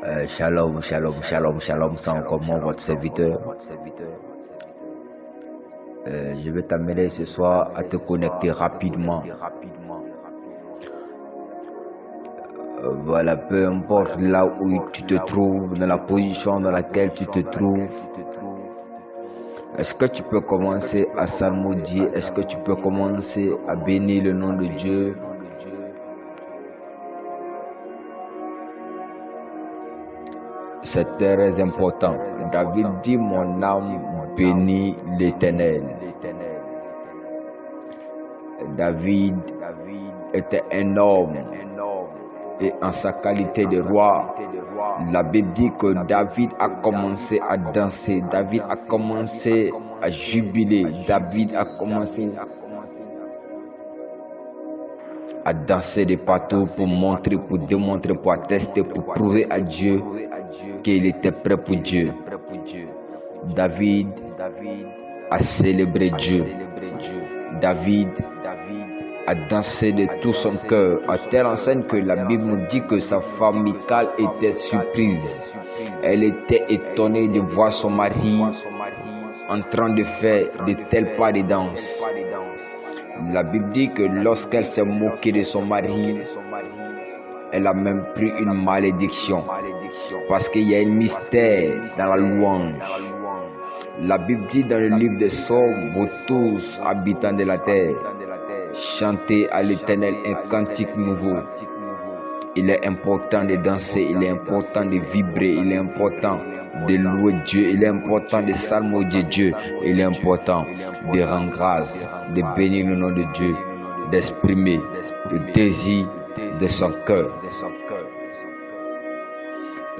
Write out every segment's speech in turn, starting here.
Shalom, shalom, shalom, shalom, c'est encore moi, votre serviteur. Je vais t'amener ce soir à te connecter rapidement. Voilà, peu importe là où tu te trouves, dans la position dans laquelle tu te trouves. Est-ce que tu peux commencer à salmodier? Est-ce que tu peux commencer à bénir le nom de Dieu? C'est très important. David dit, mon âme bénit l'Éternel. David était un homme et en sa qualité de roi, la Bible dit que David a commencé à danser, David a commencé à jubiler, David a commencé à danser de partout pour montrer, pour démontrer, pour attester, pour prouver à Dieu qu'il était prêt pour Dieu. David a célébré Dieu. David a dansé de tout son cœur, à telle enseigne que la Bible nous dit que sa femme Michal était surprise. Elle était étonnée de voir son mari en train de faire de tels pas de danse. La Bible dit que lorsqu'elle s'est moquée de son mari, elle a même pris une malédiction. Parce qu'il y a un mystère dans la louange. La Bible dit dans le livre des Psaumes, vous tous habitants de la terre, chantez à l'Éternel un cantique nouveau. Il est important de danser, il est important de vibrer, il est important de louer Dieu, il est important de salmodier Dieu, il est important de rendre grâce, de bénir le nom de Dieu, d'exprimer le désir de son cœur.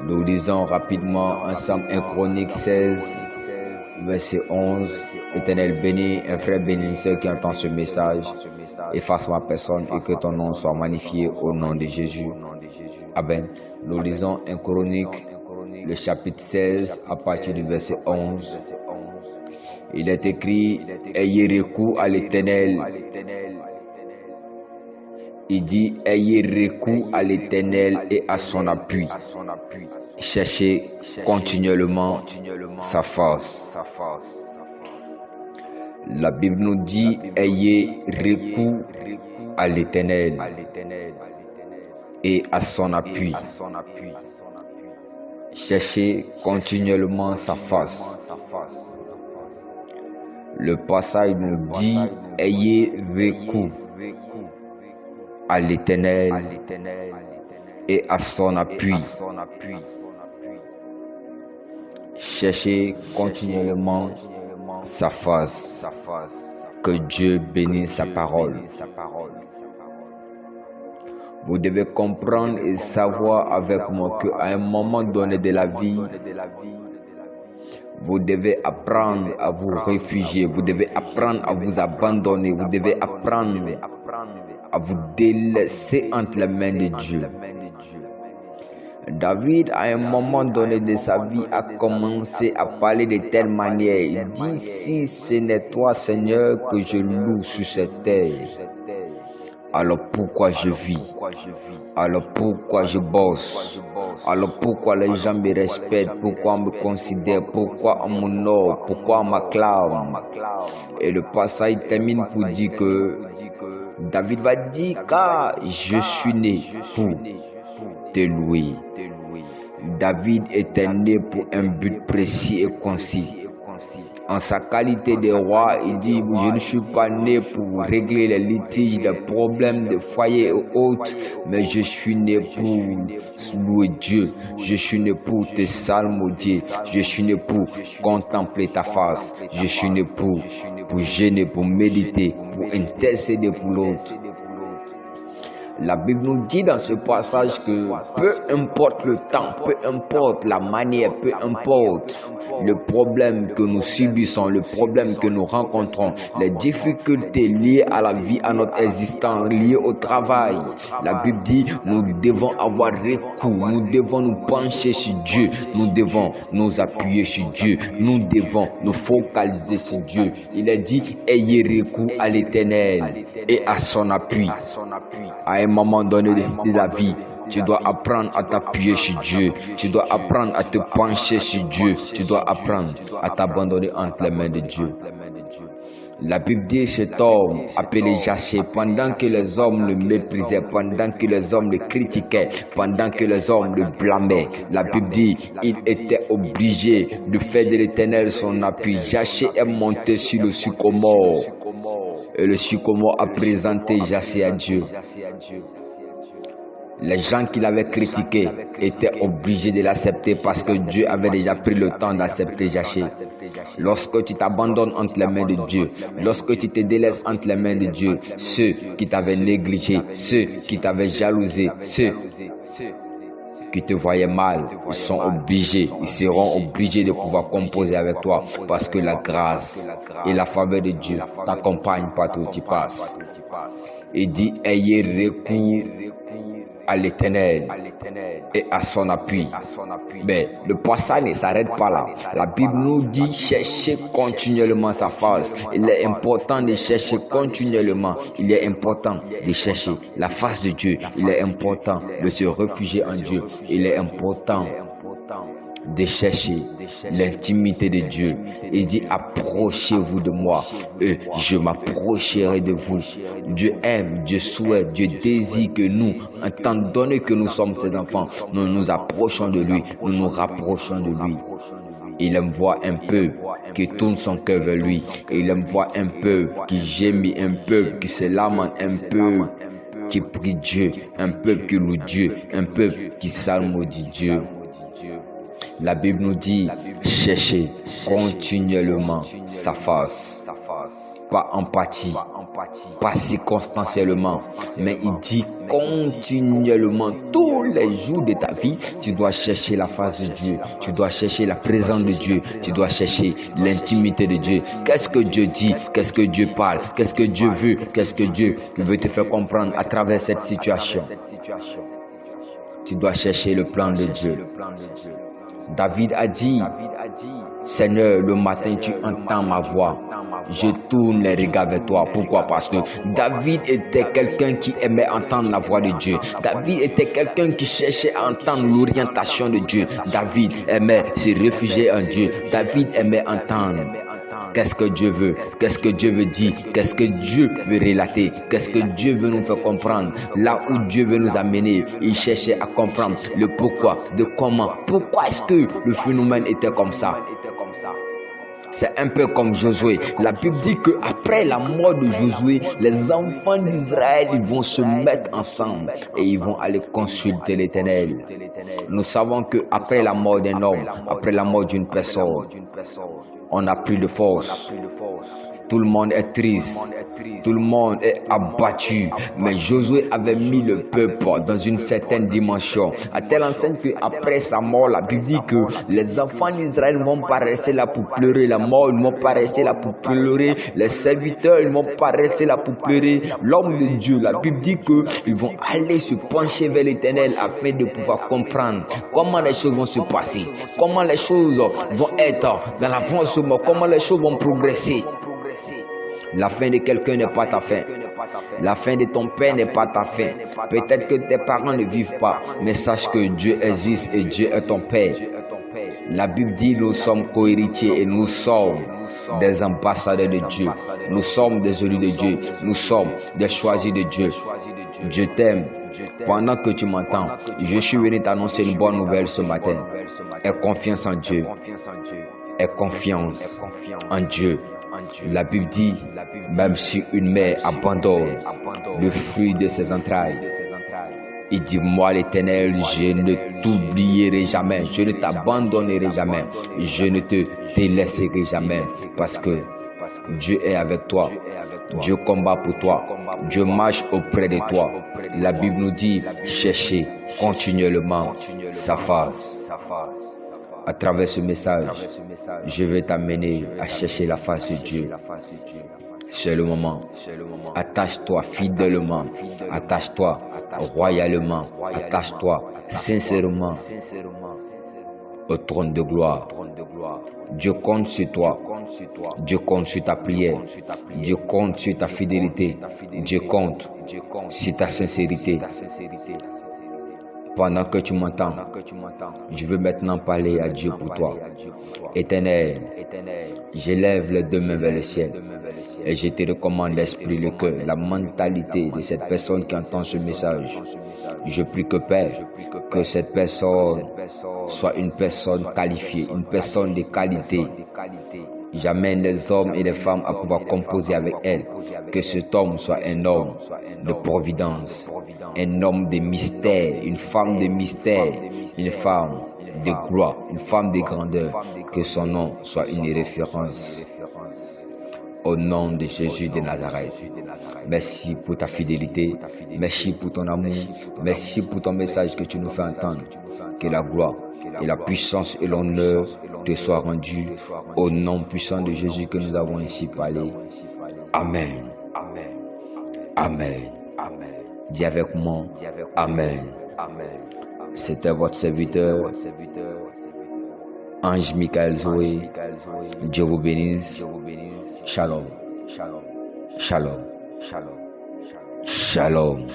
Nous lisons rapidement ensemble 1 Chronique 16, verset 11. Éternel, bénis un frère, bénis ceux qui entendent ce message. Efface ma personne et que ton nom soit magnifié au nom de Jésus. Amen. Nous lisons 1 Chronique, le chapitre 16, à partir du verset 11. Il est écrit, ayez recours à l'Éternel. Il dit, ayez recours à l'Éternel et à son appui. Cherchez continuellement sa force. La Bible nous dit, ayez recours à l'Éternel et à son appui. Cherchez continuellement sa face. Le passage nous dit, ayez recours à l'Éternel et à son appui. Cherchez continuellement sa face. Que Dieu bénisse sa parole. Vous devez comprendre et savoir avec moi qu'à un moment donné de la vie, vous devez apprendre à vous réfugier, vous devez apprendre à vous abandonner, vous devez apprendre à vous délaisser entre les mains de Dieu. David, à un moment donné de sa vie, a commencé à parler de telle manière. Il dit, si ce n'est toi, Seigneur, que je loue sur cette terre, alors pourquoi je vis? Alors pourquoi je bosse? Alors pourquoi les gens me respectent? Pourquoi on me considère? Pourquoi on m'honore? Pourquoi on m'acclame? Et le passage termine pour dire que David va dire, car je suis né pour te louer. David était né pour un but précis et concis. En sa qualité de roi, il dit, je ne suis pas né pour régler les litiges, les problèmes de foyer et autres, mais je suis né pour louer Dieu. Je suis né pour te salmodier. Je suis né pour contempler ta face. Je suis né pour gêner, pour méditer, pour intercéder pour l'autre. La Bible nous dit dans ce passage que peu importe le temps, peu importe la manière, peu importe le problème que nous subissons, le problème que nous rencontrons, les difficultés liées à la vie, à notre existence, liées au travail, la Bible dit nous devons avoir recours, nous devons nous pencher sur Dieu, nous devons nous appuyer sur Dieu, nous devons nous focaliser sur Dieu. Il est dit, ayez recours à l'Éternel et à son appui. À un moment donné de la vie, tu dois apprendre à t'appuyer sur Dieu. Tu dois apprendre à te pencher sur Dieu. Tu dois apprendre à t'abandonner entre les mains de Dieu. La Bible dit cet homme appelé Jaché, pendant que les hommes le méprisaient, pendant que les hommes le critiquaient, pendant que les hommes le blâmaient, la Bible dit il était obligé de faire de l'Éternel son appui. Jaché est monté sur le sycomore et le sycomore a présenté Jaché à Dieu. Les gens qui l'avaient critiqué étaient obligés de l'accepter parce que Dieu avait déjà pris le temps d'accepter Jaché. Lorsque tu t'abandonnes entre les mains de Dieu, lorsque tu te délaisses entre les mains de Dieu, ceux qui t'avaient négligé, ceux qui t'avaient jalousé, ceux qui te voyaient mal, ils seront obligés de pouvoir composer avec toi parce que la grâce et la faveur de Dieu t'accompagnent partout où tu passes. Il dit, ayez recours à l'Éternel et à son appui. Mais le passage ne s'arrête pas là. La Bible nous dit chercher continuellement sa face. Il est important de chercher continuellement. Il est important de chercher la face de Dieu. Il est important de se réfugier en Dieu. Il est important de chercher l'intimité de Dieu. Il dit approchez-vous de moi et je m'approcherai de vous. Dieu aime, Dieu souhaite, Dieu désire que nous, étant donné que nous sommes ses enfants, nous nous approchons de lui, nous nous rapprochons de lui. Il aime voir un peuple qui tourne son cœur vers lui. Il aime voir un peuple qui gémit, un peuple qui se lamente, un peuple qui prie Dieu, un peuple qui loue Dieu, un peuple qui psalmodie Dieu. La Bible nous dit, cherchez continuellement sa face, pas en partie, pas circonstanciellement, mais il dit continuellement, tous les jours de ta vie, tu dois chercher la face de Dieu, tu dois chercher la présence de Dieu, tu dois chercher l'intimité de Dieu. Qu'est-ce que Dieu dit? Qu'est-ce que Dieu parle? Qu'est-ce que Dieu veut? Qu'est-ce que Dieu veut te faire comprendre à travers cette situation? Tu dois chercher le plan de Dieu. David a dit, Seigneur, le matin tu entends ma voix, je tourne les regards vers toi. Pourquoi? Parce que David était quelqu'un qui aimait entendre la voix de Dieu. David était quelqu'un qui cherchait à entendre l'orientation de Dieu. David aimait se réfugier en Dieu. David aimait entendre. Qu'est-ce que Dieu veut? Qu'est-ce que Dieu veut dire? Qu'est-ce que Dieu veut relater? Qu'est-ce que Dieu veut nous faire comprendre? Là où Dieu veut nous amener, il cherchait à comprendre le pourquoi, de comment. Pourquoi est-ce que le phénomène était comme ça? C'est un peu comme Josué. La Bible dit qu'après la mort de Josué, les enfants d'Israël ils vont se mettre ensemble et ils vont aller consulter l'Éternel. Nous savons qu'après la mort d'un homme, après la mort d'une personne, on n'a plus de force. Tout le monde est triste. Tout le monde est abattu. Mais Josué avait mis le peuple dans une certaine dimension. À telle enseigne qu'après sa mort, la Bible dit que les enfants d'Israël ne vont pas rester là pour pleurer la mort. Ils ne vont pas rester là pour pleurer les serviteurs. Ils ne vont pas rester là pour pleurer l'homme de Dieu. La Bible dit qu'ils vont aller se pencher vers l'Éternel afin de pouvoir comprendre comment les choses vont se passer. Comment les choses vont être dans l'avancement. Comment les choses vont progresser. La fin de quelqu'un n'est pas ta fin. La fin de ton père n'est pas ta fin. Peut-être que tes parents ne vivent pas, mais sache que Dieu existe et Dieu est ton père. La Bible dit nous sommes co-héritiers et nous sommes des ambassadeurs de Dieu. Nous sommes des élus de Dieu. Nous sommes des choisis de Dieu. Dieu t'aime. Pendant que tu m'entends, je suis venu t'annoncer une bonne nouvelle ce matin. Aie confiance en Dieu. Aie confiance en Dieu. La Bible dit, même si une mère abandonne le fruit de ses entrailles, il dit, moi l'Éternel, je ne t'oublierai jamais, je ne t'abandonnerai jamais, je ne te délaisserai jamais, parce que Dieu est avec toi, Dieu combat pour toi, Dieu marche auprès de toi. La Bible nous dit, cherchez continuellement sa face. À travers ce message, je vais t'amener à chercher la face de Dieu. C'est le moment. Attache-toi fidèlement. Attache-toi royalement. Attache-toi sincèrement au trône de gloire. Dieu compte sur toi. Dieu compte sur ta prière. Dieu compte sur ta fidélité. Dieu compte sur ta sincérité. Pendant que tu m'entends, je veux maintenant parler à Dieu pour toi. Éternel, j'élève les deux mains vers le ciel et je te recommande l'esprit, le cœur, la mentalité de cette personne qui entend ce message. Je prie que Père, que cette personne soit une personne qualifiée, une personne de qualité. J'amène les hommes et les femmes à pouvoir composer avec elle. Que cet homme soit un homme de providence, un homme de mystère, une femme de mystère, une femme de gloire, une femme de grandeur. Que son nom soit une référence. Au nom de Jésus de Nazareth. Merci pour ta fidélité. Merci pour ton amour. Merci pour ton message que tu nous fais entendre. Que la gloire et la puissance et l'honneur te soient rendus au nom puissant de Jésus que nous avons ainsi parlé. Amen. Amen. Dis avec moi, Amen. C'était votre serviteur, Ange Michael Zoé. Dieu vous bénisse. Shalom. Shalom. Shalom.